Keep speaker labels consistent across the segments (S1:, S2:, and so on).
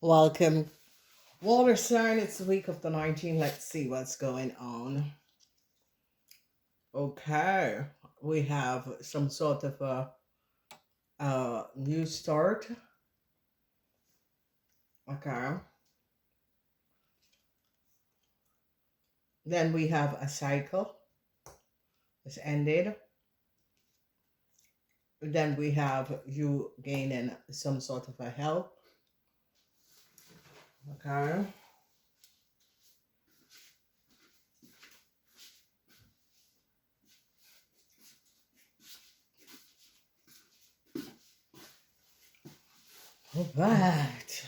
S1: Welcome, water sign. It's the week of the 19th. Let's see what's going on. Okay, we have some sort of a new start. Okay, then we have a cycle. It's ended. Then we have you gaining some sort of a help. Okay. All right.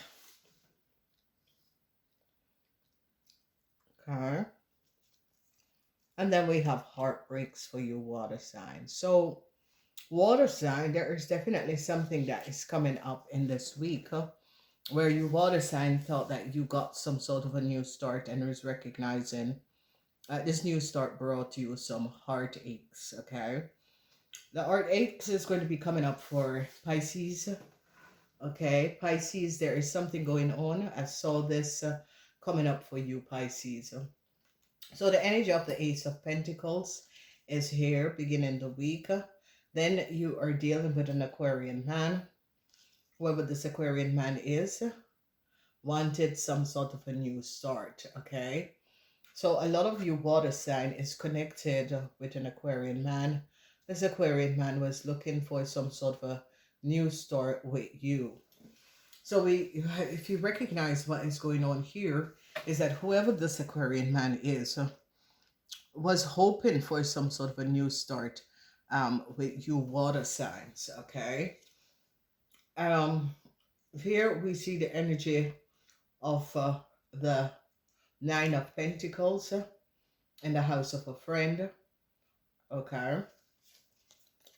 S1: Okay. And then we have heartbreaks for you, water sign. So, water sign, there is definitely something that is coming up in this week where you, water sign, felt that you got some sort of a new start and was recognizing this new start brought you some heartaches. Okay. The heartaches is going to be coming up for Pisces. Okay. Pisces, there is something going on. I saw this coming up for you, Pisces. So the energy of the Ace of Pentacles is here beginning the week. Then you are dealing with an Aquarian man. Whoever this Aquarian man is, wanted some sort of a new start. Okay. So a lot of you water sign is connected with an Aquarian man. This Aquarian man was looking for some sort of a new start with you. So if you recognize what is going on here, is that whoever this Aquarian man is was hoping for some sort of a new start with you water signs. Okay. Here we see the energy of the Nine of Pentacles in the house of a friend. Okay.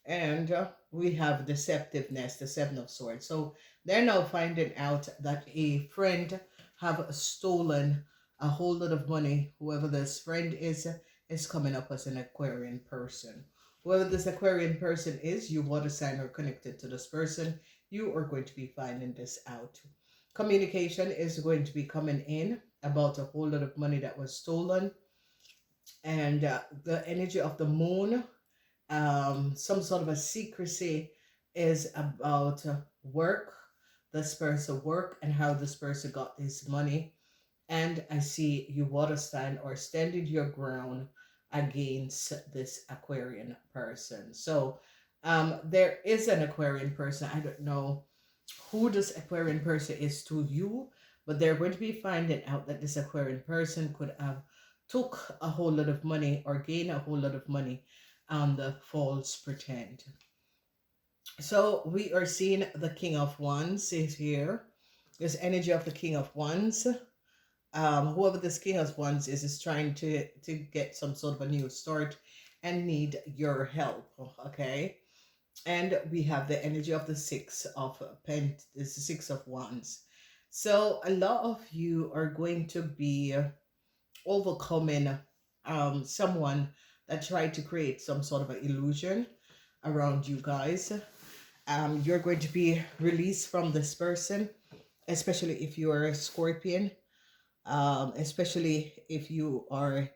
S1: And we have deceptiveness, the Seven of Swords. So they're now finding out that a friend have stolen a whole lot of money. Whoever this friend is coming up as an Aquarian person. Whoever this Aquarian person is, you water sign are connected to this person. You are going to be finding this out. Communication is going to be coming in about a whole lot of money that was stolen. And the energy of the moon, some sort of a secrecy is about work, this person work and how this person got this money. And I see you water sign or standing your ground against this Aquarian person. So there is an Aquarian person. I don't know who this Aquarian person is to you, but they're going to be finding out that this Aquarian person could have took a whole lot of money or gain a whole lot of money on the false pretend. So we are seeing the King of Wands is here. This energy of the King of Wands. Whoever this King of Wands is trying to get some sort of a new start and need your help. Okay. And we have the energy of the Six of Wands. So a lot of you are going to be overcoming someone that tried to create some sort of an illusion around you guys. You're going to be released from this person, especially if you are a Scorpion, especially if you are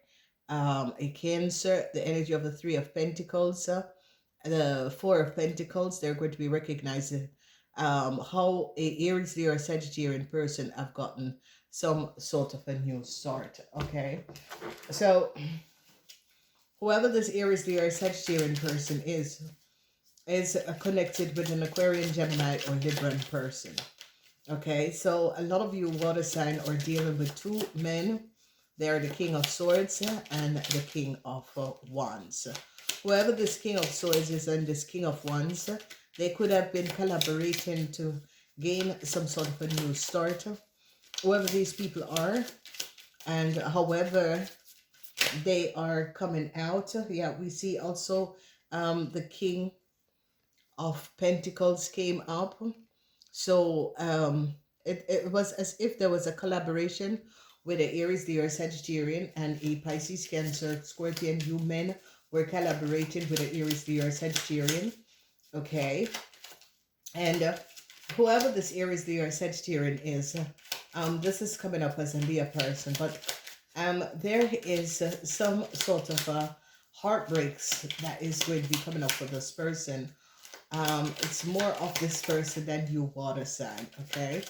S1: a Cancer. The energy of the Three of Pentacles, the Four of Pentacles, they're going to be recognizing how a Aries, Leo, or Sagittarian person have gotten some sort of a new start. Okay, so whoever this Aries, Leo, or Sagittarian person is connected with an Aquarian, Gemini, or Libran person. Okay, so a lot of you water sign are dealing with two men. They are the King of Swords and the King of Wands. Whoever this King of Swords is and this King of Wands, they could have been collaborating to gain some sort of a new start. Whoever these people are, and however they are coming out. Yeah, we see also the King of Pentacles came up. So it was as if there was a collaboration with the Aries, Leo, Sagittarian, and a Pisces, Cancer, Scorpion. You men were collaborating with the Aries, Leo, Sagittarian. Okay. And whoever this Aries, Leo, or Sagittarian is, this is coming up as a Leo person, but there is some sort of heartbreaks that is going to be coming up for this person. It's more of this person than you, water sign, okay?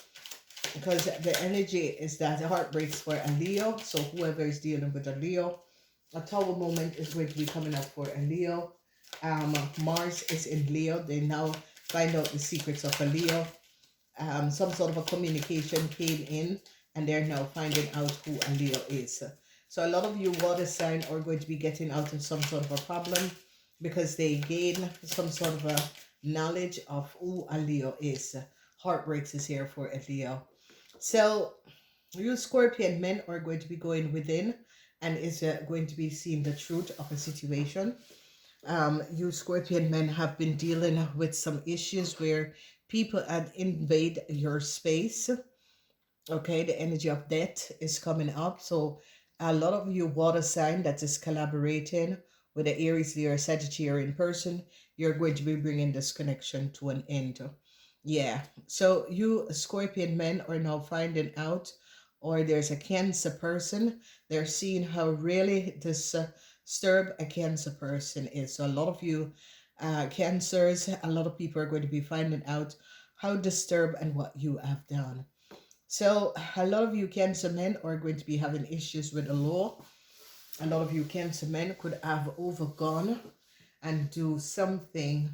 S1: Because the energy is that the heartbreaks for a Leo, so whoever is dealing with a Leo, a Tower moment is going to be coming up for a Leo. Mars is in Leo. They now find out the secrets of a Leo. Some sort of a communication came in and they're now finding out who a Leo is. So a lot of you water sign are going to be getting out of some sort of a problem because they gain some sort of a knowledge of who a Leo is. Heartbreaks is here for a Leo. So you Scorpion men are going to be going within and is going to be seeing the truth of a situation. You Scorpion men have been dealing with some issues where people had invade your space. Okay, the energy of death is coming up. So a lot of you water sign that is collaborating with the Aries, Leo, or Sagittarian person, you're going to be bringing this connection to an end. Yeah, so you Scorpion men are now finding out, or there's a Cancer person, they're seeing how really disturbed a Cancer person is. So a lot of you Cancers, a lot of people are going to be finding out how disturbed and what you have done. So a lot of you Cancer men are going to be having issues with the law. A lot of you Cancer men could have overgone and do something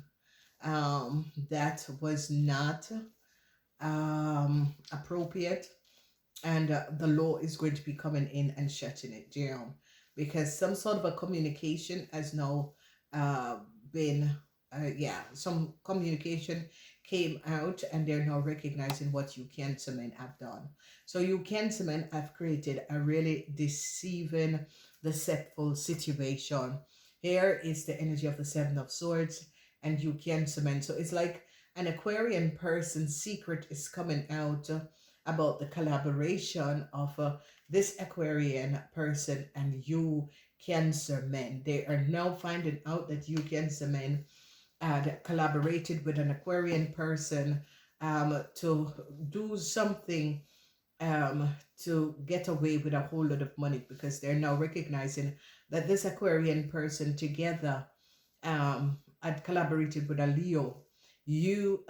S1: that was not appropriate, and the law is going to be coming in and shutting it down because some sort of a communication has now been some communication came out and they're now recognizing what you Cancer men have done. So you Cancer men have created a really deceiving, deceptive situation. Here is the energy of the Seven of Swords and you Cancer men. So it's like an Aquarian person's secret is coming out about the collaboration of this Aquarian person and you Cancer men. They are now finding out that you Cancer men had collaborated with an Aquarian person to do something to get away with a whole lot of money, because they're now recognizing that this Aquarian person together had collaborated with a Leo. You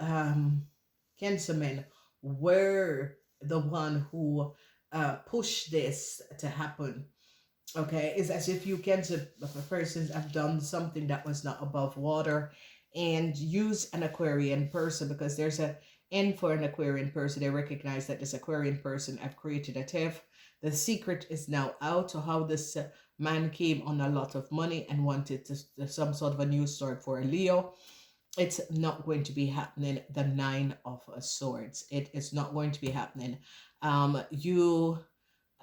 S1: Cancer men were the one who pushed this to happen. Okay, it's as if you Cancer persons have done something that was not above water and use an Aquarian person, because there's a N for an Aquarian person. They recognize that this Aquarian person have created a theft. The secret is now out to how this man came on a lot of money and wanted to some sort of a news story for a Leo. It's not going to be happening. The Nine of Swords. It is not going to be happening. You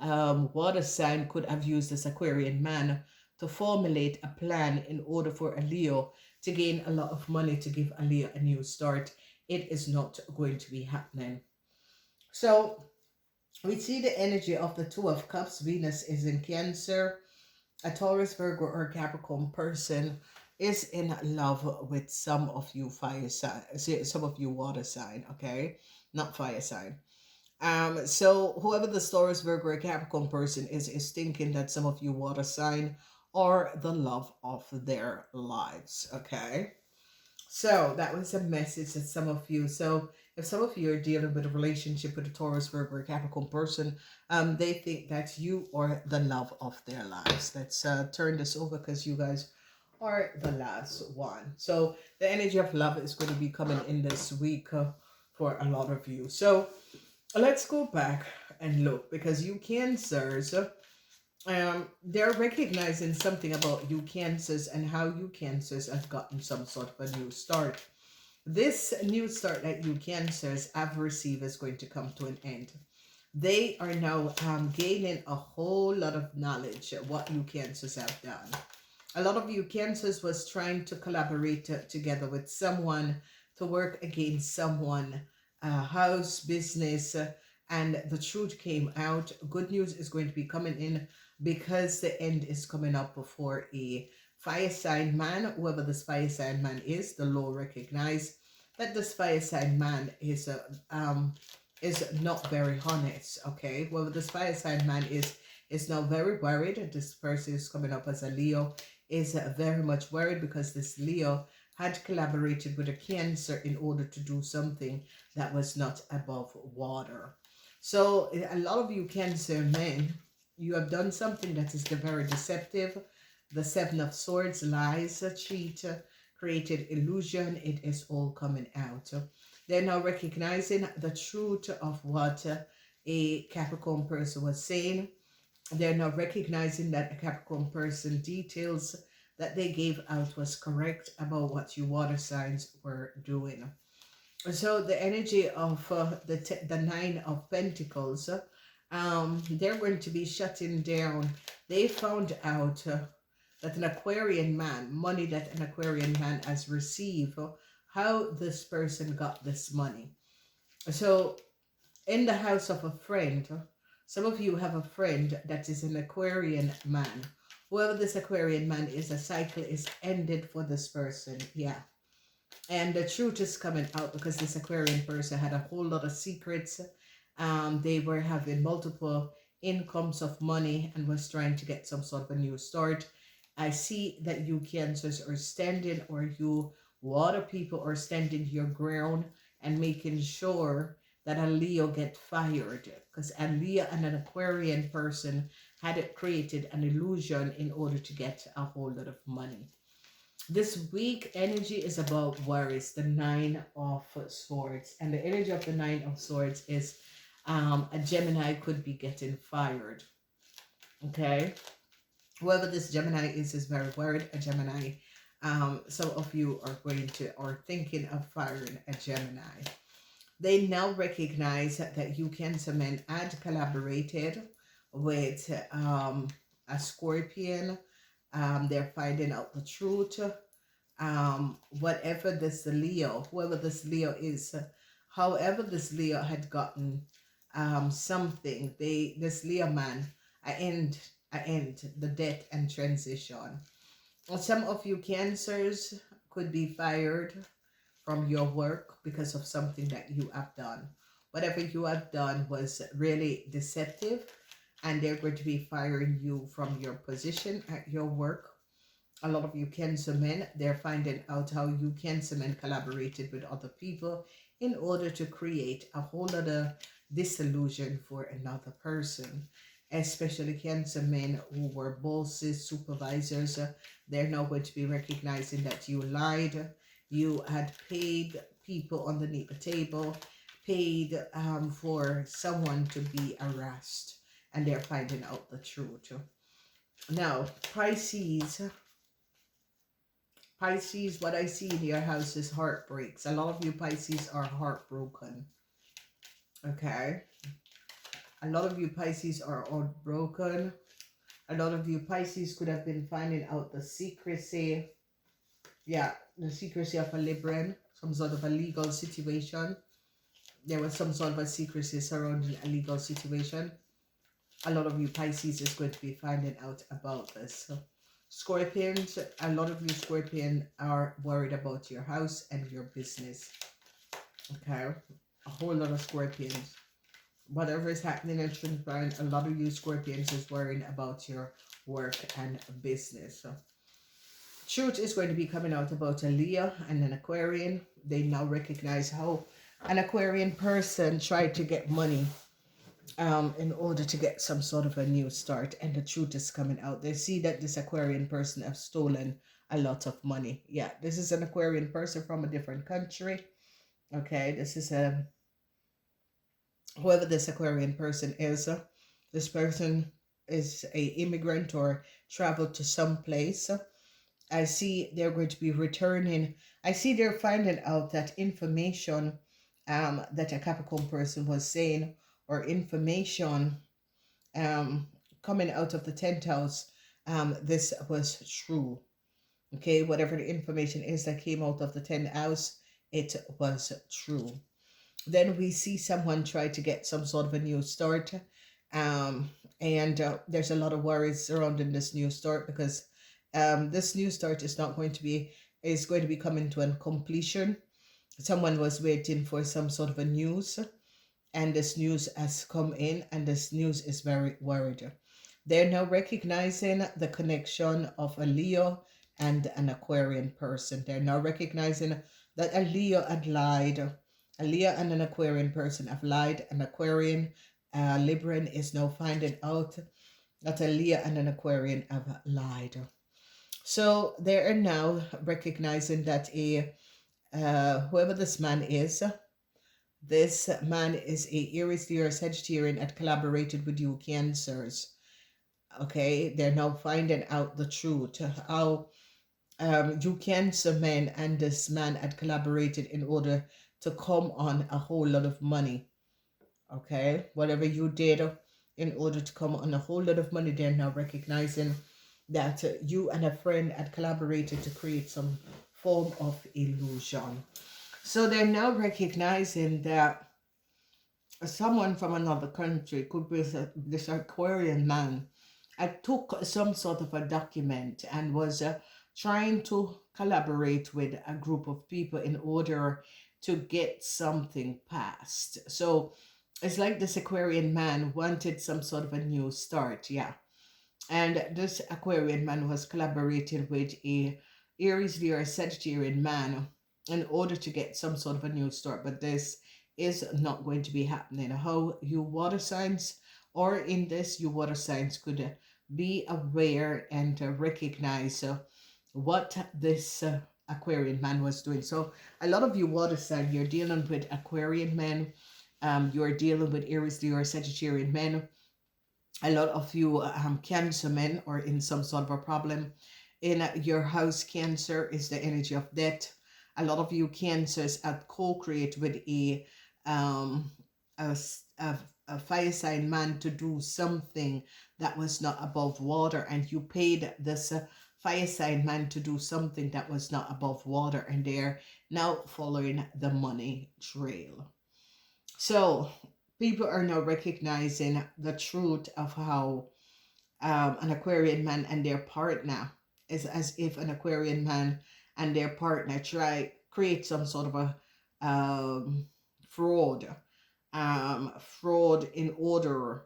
S1: water sign could have used this Aquarian man to formulate a plan in order for a Leo to gain a lot of money to give a Leo a new start. It is not going to be happening. So we see the energy of the Two of Cups. Venus is in Cancer. A Taurus, Virgo, or Capricorn person is in love with some of you fire sign, some of you water sign, okay? Not fire sign. So whoever the Taurus, Virgo, or Capricorn person is thinking that some of you water sign are the love of their lives, okay? So that was a message that some of you, so if some of you are dealing with a relationship with a Taurus, Virgo, or Capricorn person, they think that you are the love of their lives. Let's turn this over because you guys are the last one. So the energy of love is going to be coming in this week for a lot of you. So let's go back and look, because you Cancers, they're recognizing something about you Cancers and how you Cancers have gotten some sort of a new start. This new start that you Cancers have received is going to come to an end. They are now gaining a whole lot of knowledge of what you Cancers have done. A lot of you Cancers was trying to collaborate together with someone to work against someone, house, business, and the truth came out. Good news is going to be coming in because the end is coming up for a fire sign man. Whoever this fire sign man is, the law recognize that this fire sign man is not very honest. Okay, well, this fire sign man is now very worried. This person is coming up as a Leo, is very much worried because this Leo had collaborated with a Cancer in order to do something that was not above water. So a lot of you Cancer men, you have done something that is very deceptive. The Seven of Swords, lies, cheat, created illusion. It is all coming out. They're now recognizing the truth of what a Capricorn person was saying. They're now recognizing that a Capricorn person details that they gave out was correct about what you water signs were doing. So the energy of the Nine of Pentacles, they're going to be shutting down. They found out that an Aquarian man, money that an Aquarian man has received, how this person got this money. So in the house of a friend, some of you have a friend that is an Aquarian man. Whoever this Aquarian man is, a cycle is ended for this person. Yeah. And the truth is coming out because this Aquarian person had a whole lot of secrets. They were having multiple incomes of money and was trying to get some sort of a new start. I see that you Cancers are standing, or you water people are standing your ground and making sure that a Leo get fired, because a Leo and an Aquarian person had created an illusion in order to get a whole lot of money. This week energy is about worries, the Nine of Swords, and the energy of the Nine of Swords is a Gemini could be getting fired. Okay, whoever this Gemini is very worried. A Gemini, some of you are thinking of firing a Gemini. They now recognize that you Cancer men had collaborated with a Scorpion. They're finding out the truth. Whatever this Leo, whoever this Leo is, however this Leo had gotten something, this Leo man, I end the death and transition. Some of you Cancers could be fired from your work because of something that you have done. Whatever you have done was really deceptive, and they're going to be firing you from your position at your work. A lot of you Cancer men, they're finding out how you Cancer men collaborated with other people in order to create a whole lot of disillusion for another person. Especially Cancer men who were bosses, supervisors, they're now going to be recognizing that you lied. You had paid people underneath the table, paid for someone to be harassed, and they're finding out the truth. Now, Pisces, what I see in your house is heartbreaks. A lot of you Pisces are heartbroken. Okay. A lot of you Pisces are heartbroken. A lot of you Pisces could have been finding out the secrecy. Yeah, the secrecy of a Libran, some sort of a legal situation. There was some sort of a secrecy surrounding a legal situation. A lot of you Pisces is going to be finding out about this. So, Scorpions, a lot of you Scorpion are worried about your house and your business. Okay, a whole lot of Scorpions. Whatever is happening in transpiring, a lot of you Scorpions is worrying about your work and business. So, truth is going to be coming out about a Leo and an Aquarian. They now recognize how an Aquarian person tried to get money in order to get some sort of a new start, and the truth is coming out. They see that this Aquarian person have stolen a lot of money. Yeah, this is an Aquarian person from a different country. Okay, this is whoever this Aquarian person is. This person is a immigrant or traveled to some place. I see they're going to be returning. I see they're finding out that information that a Capricorn person was saying, or information coming out of the 10th house, this was true. Okay, whatever the information is that came out of the 10th house, it was true. Then we see someone try to get some sort of a new start. And there's a lot of worries surrounding this new start, because this new start is going to be coming to a completion. Someone was waiting for some sort of a news, and this news has come in, and this news is very worried. They're now recognizing the connection of a Leo and an Aquarian person. They're now recognizing that a Leo had lied. A Leo and an Aquarian person have lied. An Aquarian, Libran is now finding out that a Leo and an Aquarian have lied. So they are now recognizing that whoever this man is a Aries, Leo, Sagittarian that collaborated with you Cancers. Okay, they're now finding out the truth. How you Cancer men and this man had collaborated in order to come on a whole lot of money. Okay, whatever you did in order to come on a whole lot of money, they're now recognizing that you and a friend had collaborated to create some form of illusion. So they're now recognizing that someone from another country, could be this Aquarian man, took some sort of a document and was trying to collaborate with a group of people in order to get something passed. So it's like this Aquarian man wanted some sort of a new start, yeah. And this Aquarian man was collaborating with a Aries, Leo, Sagittarian man in order to get some sort of a new start. But this is not going to be happening. How you water signs, or in this, you water signs could be aware and recognize what this Aquarian man was doing. So a lot of you water sign, you're dealing with Aquarian men. You're dealing with Aries, Leo, or Sagittarian men. A lot of you Cancer men are in some sort of a problem. In your house, Cancer is the energy of death. A lot of you Cancers have co-create with a fire sign man to do something that was not above water, and you paid this fire sign man to do something that was not above water, and they're now following the money trail. So people are now recognizing the truth of how an Aquarian man and their partner is as if an Aquarian man and their partner create some sort of a fraud in order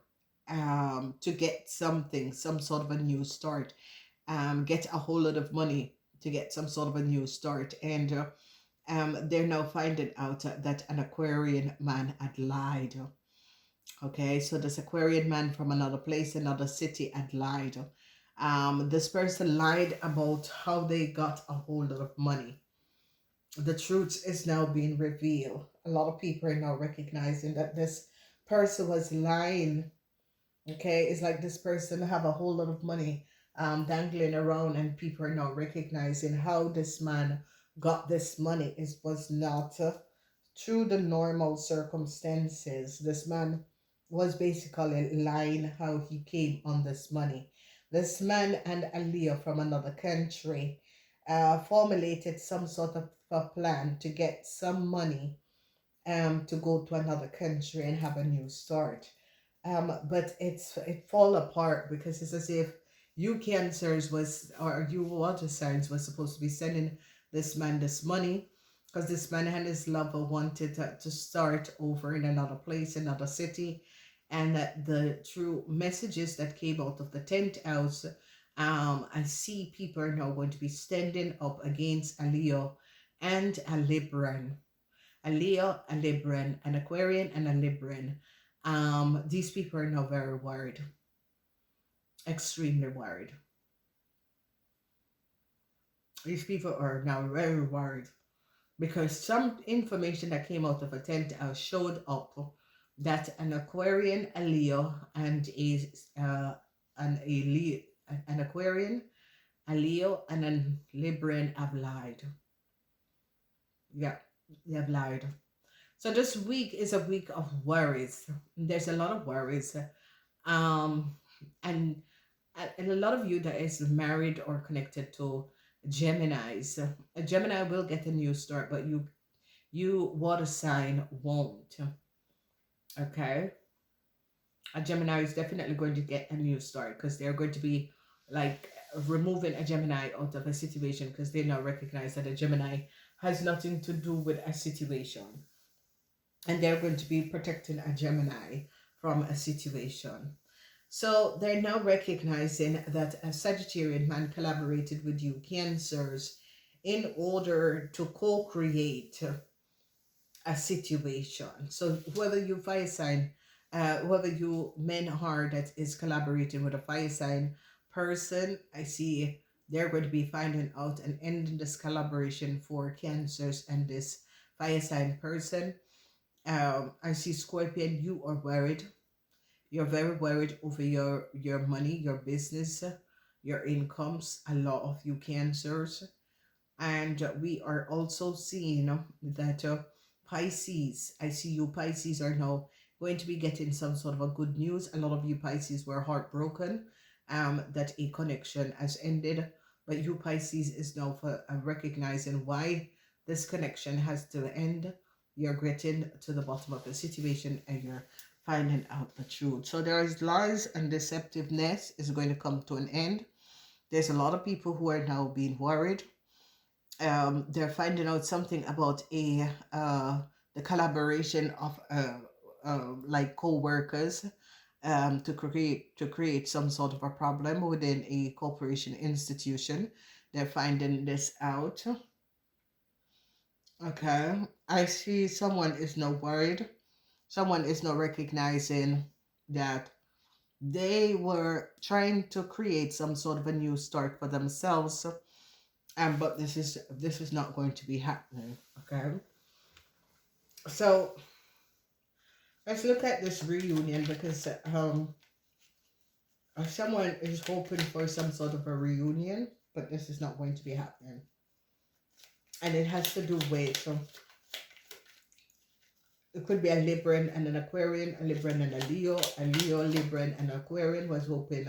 S1: to get something, some sort of a new start, get a whole lot of money to get some sort of a new start. And they're now finding out that an Aquarian man had lied. Okay, so this Aquarian man from another place, another city, had lied. This person lied about how they got a whole lot of money. The truth is now being revealed. A lot of people are now recognizing that this person was lying. Okay, it's like this person have a whole lot of money dangling around, and people are now recognizing how this man got this money. It was not through the normal circumstances. This man was basically lying how he came on this money. This man and a Leo from another country formulated some sort of a plan to get some money to go to another country and have a new start. But it fall apart because it's as if you Cancers or you water signs was supposed to be sending this man this money, because this man and his lover wanted to start over in another place, another city, and the true messages that came out of the 10th house, I see people are now going to be standing up against a Leo and a Libran. A Leo, a Libran, an Aquarian, and a Libran. These people are now very worried. Extremely worried. These people are now very worried because some information that came out of a 10th house showed up that an Aquarian, a Leo, and an Aquarian, a Leo, and a Libran have lied. Yeah, they have lied. So this week is a week of worries. There's a lot of worries. And a lot of you that is married or connected to Geminis. A Gemini will get a new start, but you water sign won't. Okay? A Gemini is definitely going to get a new start because they're going to be like removing a Gemini out of a situation because they now recognize that a Gemini has nothing to do with a situation. And they're going to be protecting a Gemini from a situation. So they're now recognizing that a Sagittarian man collaborated with you, Cancers, in order to co-create a situation. So whoever you fire sign, whoever you men are that is collaborating with a fire sign person, I see they're going to be finding out and ending this collaboration for Cancers and this fire sign person. I see Scorpion, you are worried. You're very worried over your money, your business, your incomes. A lot of you Cancers. And we are also seeing that Pisces, I see you Pisces are now going to be getting some sort of a good news. A lot of you Pisces were heartbroken that a connection has ended, but you Pisces is now for recognizing why this connection has to end. You're getting to the bottom of the situation and you're finding out the truth. So there is lies and deceptiveness is going to come to an end. There's a lot of people who are now being worried. They're finding out something about the collaboration of like co-workers to create some sort of a problem within a corporation institution. They're finding this out. Okay, I see someone is now worried. Someone is now recognizing that they were trying to create some sort of a new start for themselves, but this is not going to be happening. Okay, so let's look at this reunion, because someone is hoping for some sort of a reunion, but this is not going to be happening, and it has to do with it could be a Libran and an Aquarian, a Libran and a Leo, Libran and Aquarian was hoping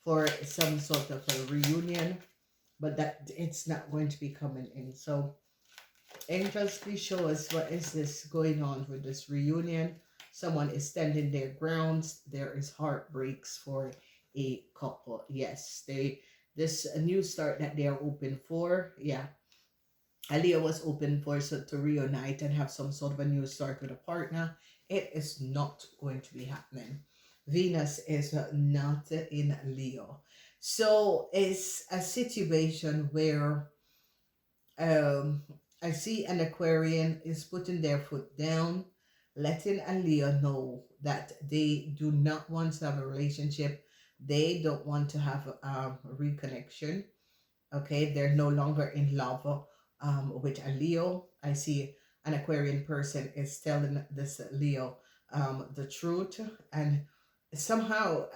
S1: for some sort of a reunion, but that it's not going to be coming in. So angels, please show us what is this going on with this reunion. Someone is standing their grounds. There is heartbreaks for a couple. Yes, this a new start that they are open for. Yeah, Aliyah was open for to reunite and have some sort of a new start with a partner. It is not going to be happening. Venus is not in Leo. So it's a situation where I see an Aquarian is putting their foot down, letting a Leo know that they do not want to have a relationship. They don't want to have a reconnection. Okay, they're no longer in love with a Leo. I see an Aquarian person is telling this Leo the truth, and somehow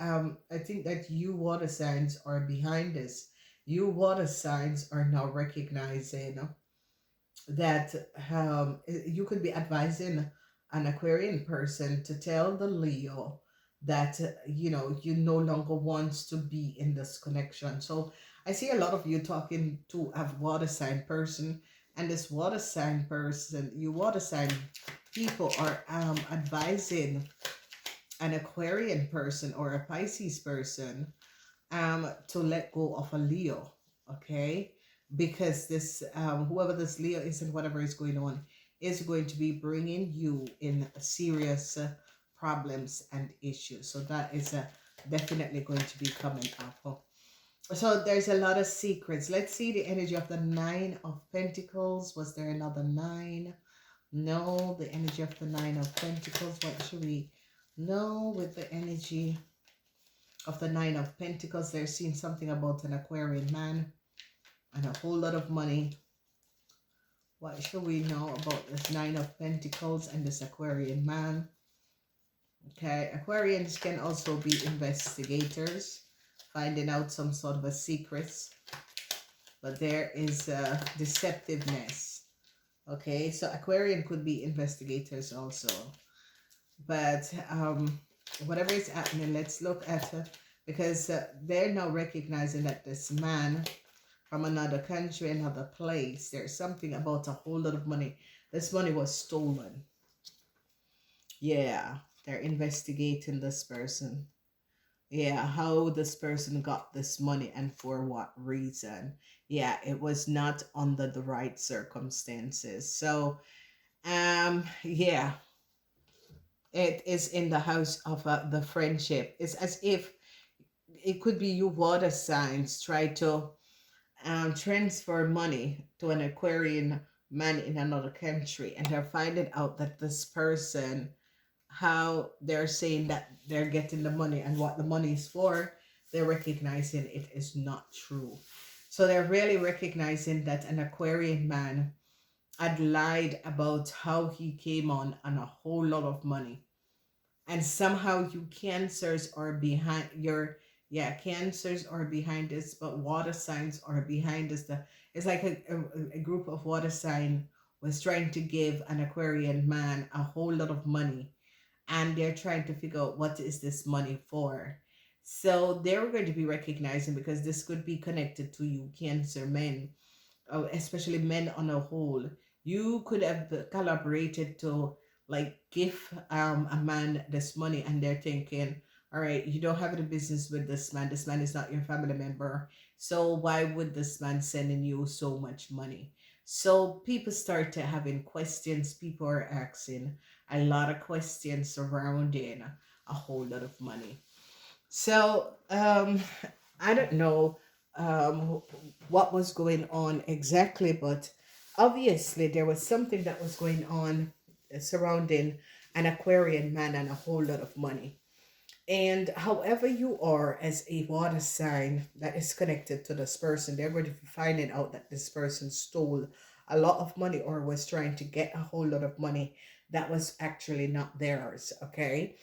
S1: I think that you water signs are behind this. You water signs are now recognizing that you could be advising an Aquarian person to tell the Leo that you no longer wants to be in this connection. So I see a lot of you talking to a water sign person, and this water sign person, you water sign people are advising an Aquarian person or a Pisces person to let go of a Leo. Okay, because this whoever this Leo is and whatever is going on is going to be bringing you in serious problems and issues. So that is definitely going to be coming up. So there's a lot of secrets. Let's see the energy of the Nine of Pentacles. Was there another nine? No, the energy of the Nine of Pentacles. What should we know with the energy of the Nine of Pentacles? They're seeing something about an Aquarian man and a whole lot of money. What should we know about this Nine of Pentacles and this Aquarian man? Okay, Aquarians can also be investigators, finding out some sort of a secrets, but there is deceptiveness. Okay, so Aquarian could be investigators also, but whatever is happening, let's look at because they're now recognizing that this man from another country, another place, there's something about a whole lot of money. This money was stolen. Yeah, they're investigating this person. Yeah, how this person got this money and for what reason. Yeah, it was not under the right circumstances. So, yeah, it is in the house of the friendship. It's as if it could be you water signs try to transfer money to an Aquarian man in another country, and they're finding out that this person, how they're saying that they're getting the money and what the money is for, they're recognizing it is not true. So they're really recognizing that an Aquarian man had lied about how he came on a whole lot of money, and somehow you cancers are behind your, yeah, cancers are behind this, but water signs are behind this. It's like a group of water sign was trying to give an Aquarian man a whole lot of money, and they're trying to figure out what is this money for. So they're going to be recognizing, because this could be connected to you Cancer men, especially men on a whole. You could have collaborated to like give a man this money, and they're thinking, all right, you don't have any business with this man. This man is not your family member. So why would this man sending you so much money? So people start to having questions. People are asking a lot of questions surrounding a whole lot of money. So I don't know um, what was going on exactly, but obviously there was something that was going on surrounding an Aquarian man and a whole lot of money. And however you are as a water sign that is connected to this person, they're going to be finding out that this person stole a lot of money or was trying to get a whole lot of money that was actually not theirs. Okay.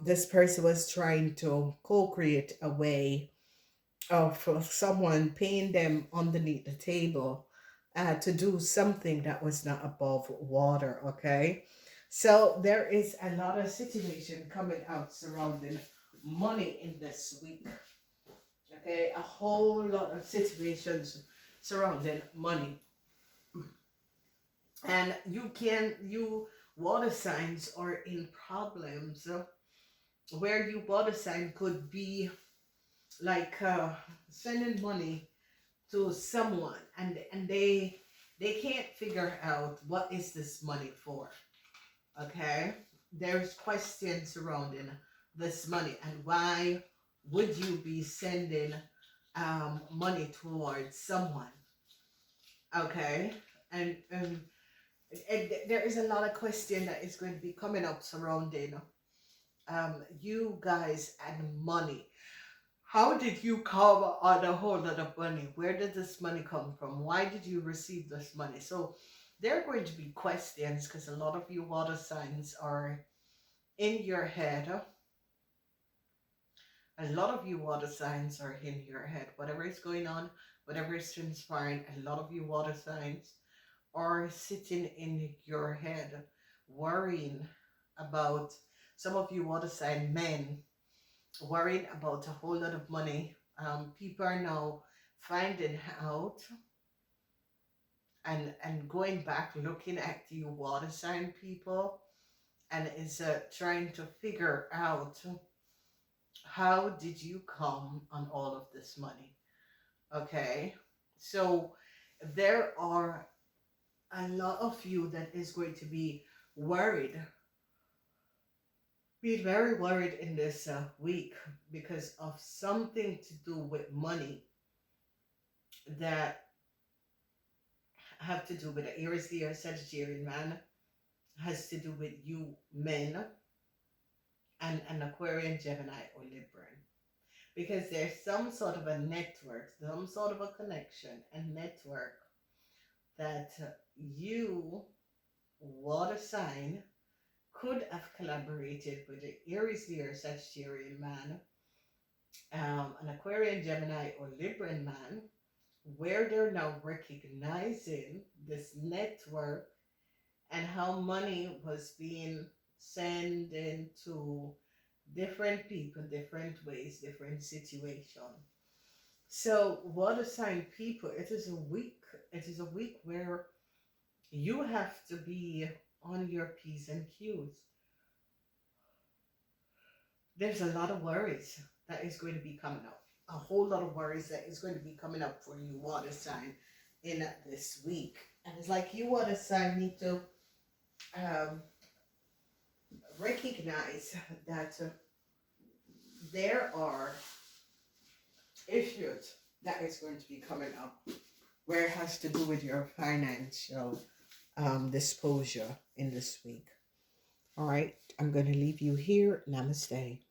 S1: This person was trying to co-create a way of someone paying them underneath the table to do something that was not above water. Okay, so there is a lot of situation coming out surrounding money in this week. Okay, a whole lot of situations surrounding money, and you water signs are in problems where you water sign could be like sending money to someone, and they can't figure out what is this money for. Okay, there's questions surrounding this money, and why would you be sending money towards someone? Okay, and there is a lot of question that is going to be coming up surrounding you guys and money. How did you come on a whole lot of money? Where did this money come from? Why did you receive this money? So there are going to be questions, because a lot of you water signs are in your head. A lot of you water signs are in your head. Whatever is going on, whatever is transpiring, a lot of you water signs are sitting in your head, worrying about, some of you water sign men worrying about a whole lot of money. People are now finding out and going back looking at you water sign people, and is trying to figure out, how did you come on all of this money? Okay, so there are a lot of you that is going to be worried, be very worried in this week, because of something to do with money that have to do with the Aries, Leo, Sagittarian man, has to do with you men, and an Aquarian, Gemini, or Libran. Because there's some sort of a network, some sort of a connection and network that you, water sign, could have collaborated with the Aries, Leo, Sagittarian man, an Aquarian, Gemini, or Libran man, where they're now recognizing this network and how money was being sent into different people, different ways, different situation. So water sign people, it is a week where you have to be on your P's and Q's. there's a lot of worries that is going to be coming up. A whole lot of worries that is going to be coming up for you, water sign, in this week. And it's like you, water sign, need to recognize that there are issues that is going to be coming up where it has to do with your financial disclosure in this week. All right, I'm going to leave you here. Namaste.